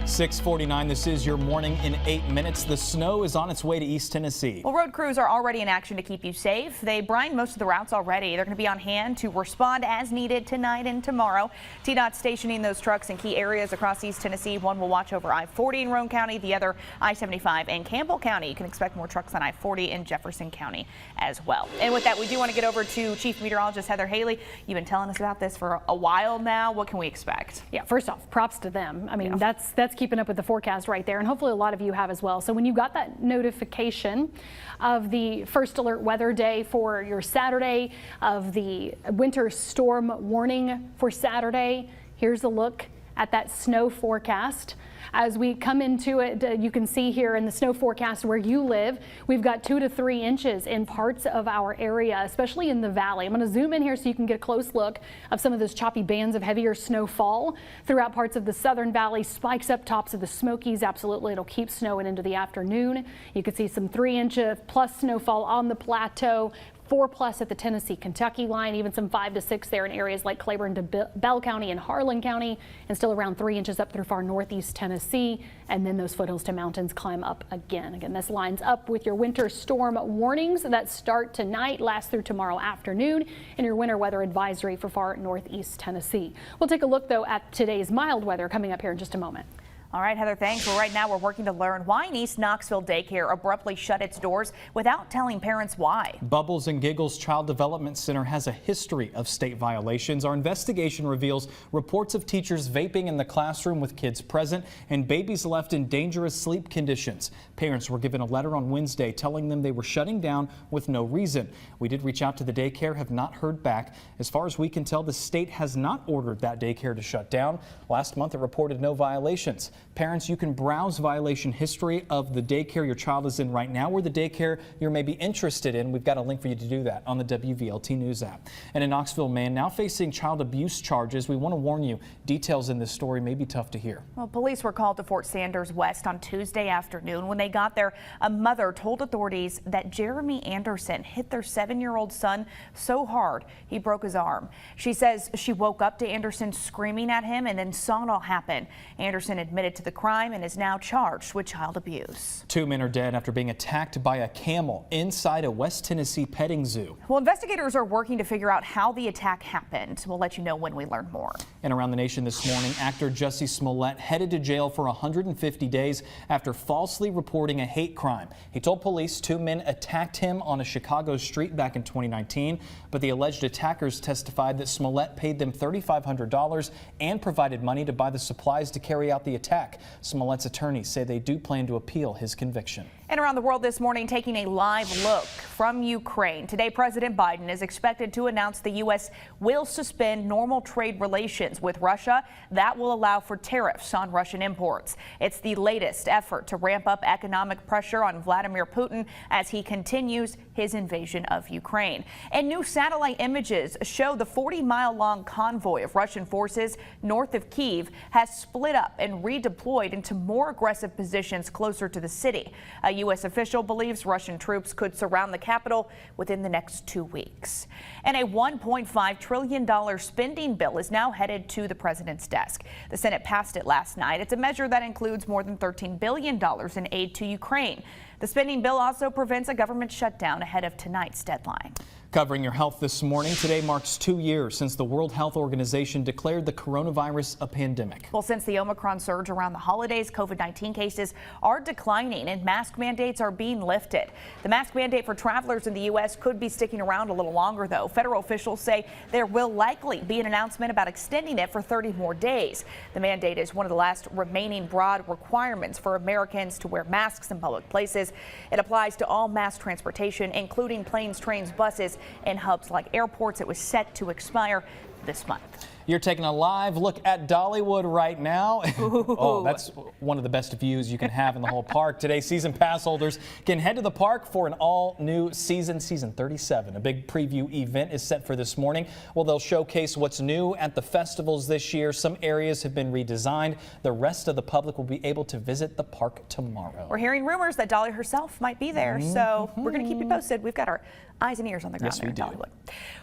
6:49. This is your morning in 8 minutes. The snow is on its way to East Tennessee. Well, road crews are already in action to keep you safe. They brined most of the routes already. They're going to be on hand to respond as needed tonight and tomorrow. TDOT stationing those trucks in key areas across East Tennessee. One will watch over I-40 in Roane County, the other I-75 in Campbell County. You can expect more trucks on I-40 in Jefferson County as well. And with that, we do want to get over to Chief Meteorologist Heather Haley. You've been telling us about this for a while now. What can we expect? Yeah, first off, props to them. I mean, that's keeping up with the forecast right there, and hopefully a lot of you have as well. So when you got that notification of the first alert weather day for your Saturday, of the winter storm warning for Saturday, here's a look at that snow forecast. As we come into it, you can see here in the snow forecast where you live, we've got 2 to 3 inches in parts of our area, especially in the valley. I'm going to zoom in here so you can get a close look of some of those choppy bands of heavier snowfall throughout parts of the southern valley, spikes up tops of the Smokies. Absolutely, it'll keep snowing into the afternoon. You can see some 3-inch plus snowfall on the plateau. 4+ at the Tennessee-Kentucky line, even some 5 to 6 there in areas like Claiborne to Bell County and Harlan County, and still around 3 inches up through far northeast Tennessee. And then those foothills to mountains climb up again. Again, this lines up with your winter storm warnings that start tonight, last through tomorrow afternoon, and your winter weather advisory for far northeast Tennessee. We'll take a look, though, at today's mild weather coming up here in just a moment. All right, Heather, thanks. Well, right now we're working to learn why an East Knoxville daycare abruptly shut its doors without telling parents why. Bubbles and Giggles Child Development Center has a history of state violations. Our investigation reveals reports of teachers vaping in the classroom with kids present and babies left in dangerous sleep conditions. Parents were given a letter on Wednesday telling them they were shutting down with no reason. We did reach out to the daycare, have not heard back. As far as we can tell, the state has not ordered that daycare to shut down. Last month it reported no violations. Parents, you can browse violation history of the daycare your child is in right now, or the daycare you're maybe interested in. We've got a link for you to do that on the WVLT News app. And a Knoxville man now facing child abuse charges. We want to warn you, details in this story may be tough to hear. Well, police were called to Fort Sanders West on Tuesday afternoon. When they got there, a mother told authorities that Jeremy Anderson hit their 7-year-old son so hard he broke his arm. She says she woke up to Anderson screaming at him and then saw it all happen. Anderson admitted to the crime and is now charged with child abuse. 2 men are dead after being attacked by a camel inside a West Tennessee petting zoo. Well, investigators are working to figure out how the attack happened. We'll let you know when we learn more. And around the nation this morning, actor Jussie Smollett headed to jail for 150 days after falsely reporting a hate crime. He told police 2 men attacked him on a Chicago street back in 2019, but the alleged attackers testified that Smollett paid them $3,500 and provided money to buy the supplies to carry out the attack. Smollett's attorneys say they do plan to appeal his conviction. And around the world this morning, taking a live look from Ukraine. Today, President Biden is expected to announce the U.S. will suspend normal trade relations with Russia. That will allow for tariffs on Russian imports. It's the latest effort to ramp up economic pressure on Vladimir Putin as he continues his invasion of Ukraine. And new satellite images show the 40-mile-long convoy of Russian forces north of Kiev has split up and redeployed into more aggressive positions closer to the city. A U.S. official believes Russian troops could surround the capital within the next 2 weeks. And a $1.5 trillion spending bill is now headed to the president's desk. The Senate passed it last night. It's a measure that includes more than $13 billion in aid to Ukraine. The spending bill also prevents a government shutdown ahead of tonight's deadline. Covering your health this morning, today marks 2 years since the World Health Organization declared the coronavirus a pandemic. Well, since the Omicron surge around the holidays, COVID-19 cases are declining and mask mandates are being lifted. The mask mandate for travelers in the U.S. could be sticking around a little longer, though. Federal officials say there will likely be an announcement about extending it for 30 more days. The mandate is one of the last remaining broad requirements for Americans to wear masks in public places. It applies to all mass transportation, including planes, trains, buses, and hubs like airports. It was set to expire this month. You're taking a live look at Dollywood right now. Oh, that's one of the best views you can have in the whole park. Today, season pass holders can head to the park for an all-new season 37. A big preview event is set for this morning. Well, they'll showcase what's new at the festivals this year. Some areas have been redesigned. The rest of the public will be able to visit the park tomorrow. We're hearing rumors that Dolly herself might be there, so we're going to keep you posted. We've got our eyes and ears on the ground there in Dollywood.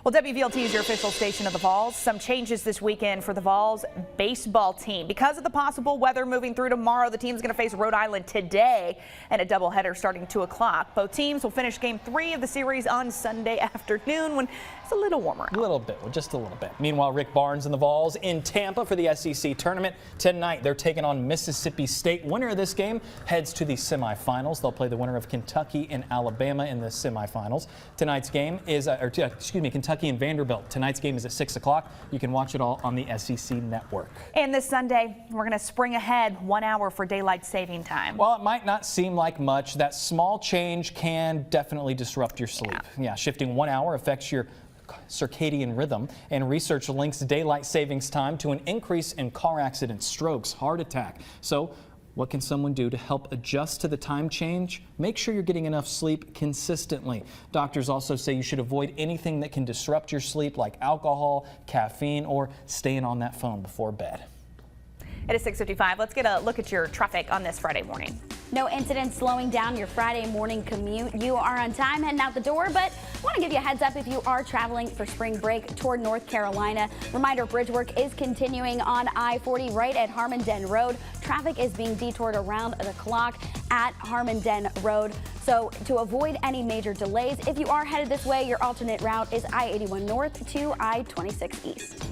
Well, WVLT is your official station of the Falls. Some changes this this weekend for the Vols baseball team. Because of the possible weather moving through tomorrow, the team's going to face Rhode Island today and a doubleheader starting 2 o'clock. Both teams will finish game 3 of the series on Sunday afternoon when it's a little warmer out. A little bit, just a little bit. Meanwhile, Rick Barnes and the Vols in Tampa for the SEC tournament tonight. They're taking on Mississippi State. Winner of this game heads to the semifinals. They'll play the winner of Kentucky and Alabama in the semifinals. Tonight's game is, Kentucky and Vanderbilt. Tonight's game is at 6 o'clock. You can watch it all on the SEC network. And this Sunday, we're going to spring ahead 1 hour for daylight saving time. While it might not seem like much, that small change can definitely disrupt your sleep. Yeah, shifting 1 hour affects your circadian rhythm, and research links daylight savings time to an increase in car accidents, strokes, heart attack. So what can someone do to help adjust to the time change? Make sure you're getting enough sleep consistently. Doctors also say you should avoid anything that can disrupt your sleep, like alcohol, caffeine, or staying on that phone before bed. It is 6:55. Let's get a look at your traffic on this Friday morning. No incidents slowing down your Friday morning commute. You are on time heading out the door, but I want to give you a heads up if you are traveling for spring break toward North Carolina. Reminder, bridge work is continuing on I-40 right at Harmon-Den Road. Traffic is being detoured around the clock at Harmon-Den Road. So to avoid any major delays, if you are headed this way, your alternate route is I-81 North to I-26 East.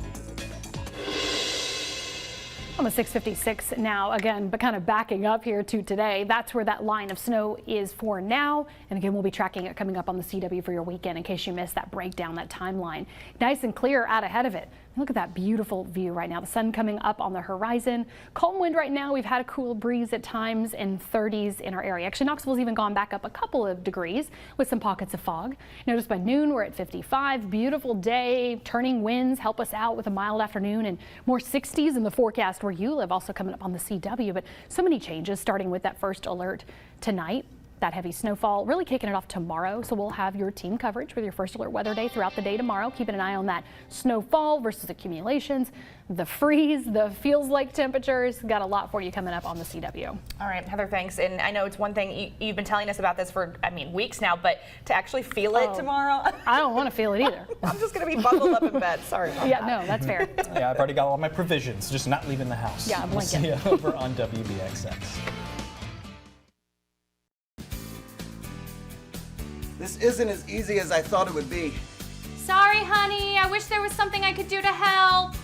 Almost 6:56 now, again, but kind of backing up here to today. That's where that line of snow is for now. And again, we'll be tracking it coming up on the CW for your weekend in case you missed that breakdown, that timeline. Nice and clear out ahead of it. Look at that beautiful view right now. The sun coming up on the horizon. Calm wind right now. We've had a cool breeze at times in 30s in our area. Actually, Knoxville's even gone back up a couple of degrees with some pockets of fog. Notice by noon we're at 55. Beautiful day. Turning winds help us out with a mild afternoon and more 60s in the forecast where you live, also coming up on the CW. But so many changes starting with that first alert tonight. That heavy snowfall really kicking it off tomorrow, so we'll have your team coverage with your first alert weather day throughout the day tomorrow. Keeping an eye on that snowfall versus accumulations, the freeze, the feels like temperatures. Got a lot for you coming up on the CW. All right, Heather, thanks. And I know it's one thing you've been telling us about this for, weeks now, but to actually feel it tomorrow. I don't want to feel it either. I'm just going to be bundled up in bed. Sorry about that. No, that's fair. Yeah, I've already got all my provisions, just not leaving the house. Yeah, a blanket. We'll see you over on WBXX. This isn't as easy as I thought it would be. Sorry, honey. I wish there was something I could do to help.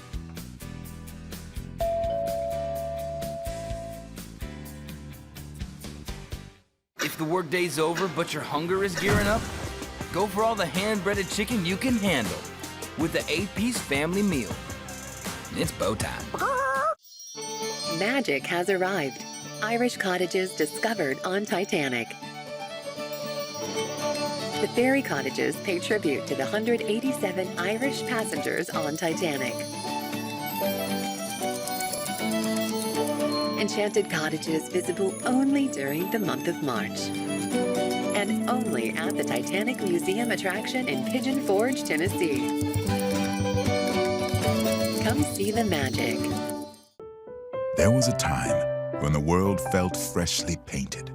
If the workday's over but your hunger is gearing up, go for all the hand-breaded chicken you can handle with the 8-piece family meal. It's bow time. Magic has arrived. Irish cottages discovered on Titanic. The Fairy Cottages pay tribute to the 187 Irish passengers on Titanic. Enchanted cottages visible only during the month of March. And only at the Titanic Museum attraction in Pigeon Forge, Tennessee. Come see the magic. There was a time when the world felt freshly painted,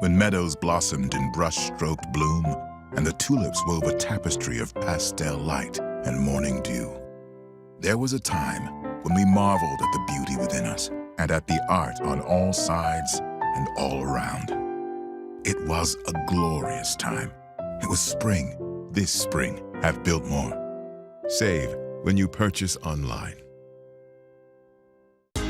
when meadows blossomed in brush-stroked bloom, and the tulips wove a tapestry of pastel light and morning dew. There was a time when we marveled at the beauty within us and at the art on all sides and all around. It was a glorious time. It was spring, this spring at Biltmore. Save when you purchase online.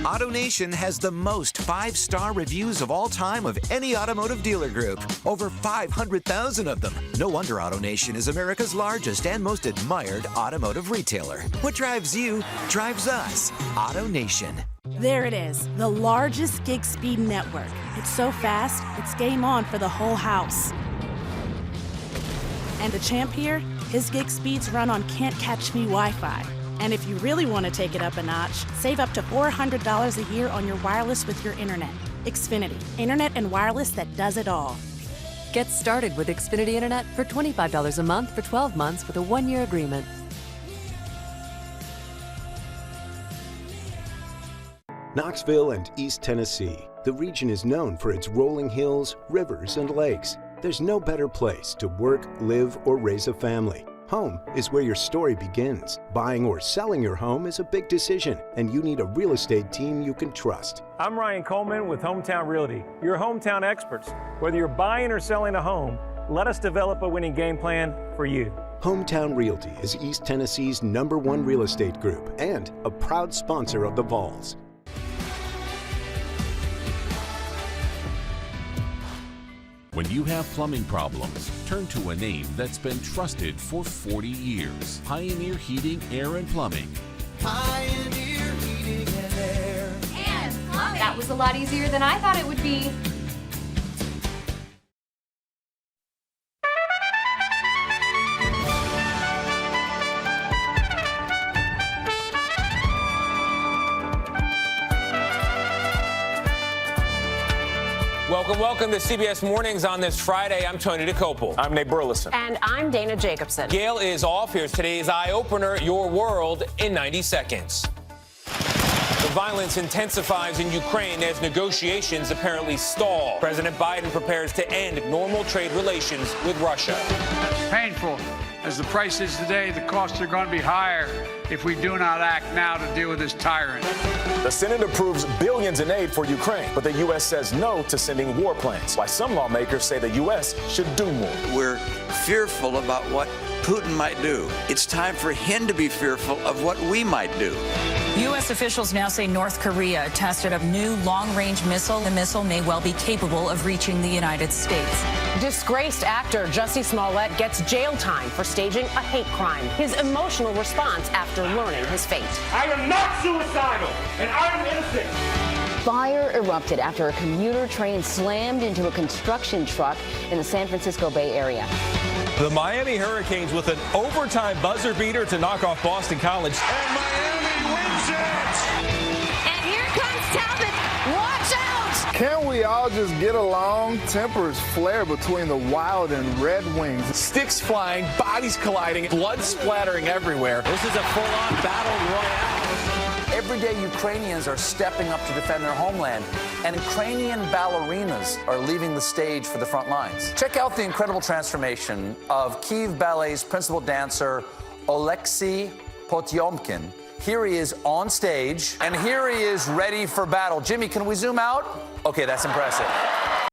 AutoNation has the most 5-star reviews of all time of any automotive dealer group. Over 500,000 of them. No wonder AutoNation is America's largest and most admired automotive retailer. What drives you drives us. AutoNation. There it is, the largest gig speed network. It's so fast, it's game on for the whole house. And the champ here, his gig speeds run on Can't Catch Me Wi-Fi. And if you really want to take it up a notch, save up to $400 a year on your wireless with your internet. Xfinity, internet and wireless that does it all. Get started with Xfinity Internet for $25 a month for 12 months with a 1-year agreement. Knoxville and East Tennessee. The region is known for its rolling hills, rivers, and lakes. There's no better place to work, live, or raise a family. Home is where your story begins. Buying or selling your home is a big decision, and you need a real estate team you can trust. I'm Ryan Coleman with Hometown Realty, your hometown experts. Whether you're buying or selling a home, let us develop a winning game plan for you. Hometown Realty is East Tennessee's #1 real estate group and a proud sponsor of the Vols. When you have plumbing problems, turn to a name that's been trusted for 40 years. Pioneer Heating, Air, and Plumbing. Pioneer Heating and Air. And plumbing. That was a lot easier than I thought it would be. Welcome to CBS Mornings on this Friday. I'm Tony DeCopel. I'm Nate Burleson. And I'm Dana Jacobson. Gail is off. Here's today's eye-opener, Your World in 90 Seconds. The violence intensifies in Ukraine as negotiations apparently stall. President Biden prepares to end normal trade relations with Russia. Painful. As the price is today, the costs are going to be higher if we do not act now to deal with this tyrant. The Senate approves billions in aid for Ukraine, but the U.S. says no to sending war planes, while some lawmakers say the U.S. should do more. We're fearful about what Putin might do. It's time for him to be fearful of what we might do. U.S. officials now say North Korea tested a new long-range missile. The missile may well be capable of reaching the United States. Disgraced actor Jussie Smollett gets jail time for staging a hate crime. His emotional response after learning his fate. I am not suicidal, and I am innocent. Fire erupted after a commuter train slammed into a construction truck in the San Francisco Bay Area. The Miami Hurricanes with an overtime buzzer beater to knock off Boston College. And Miami wins it! And here comes Talbot. Watch out! Can we all just get along? Tempers flare between the Wild and Red Wings. Sticks flying, bodies colliding, blood splattering everywhere. This is a full-on battle royale. Everyday Ukrainians are stepping up to defend their homeland, and Ukrainian ballerinas are leaving the stage for the front lines. Check out the incredible transformation of Kiev Ballet's principal dancer, Alexey Potionkin. Here he is on stage, and here he is ready for battle. Jimmy, can we zoom out? Okay, that's impressive.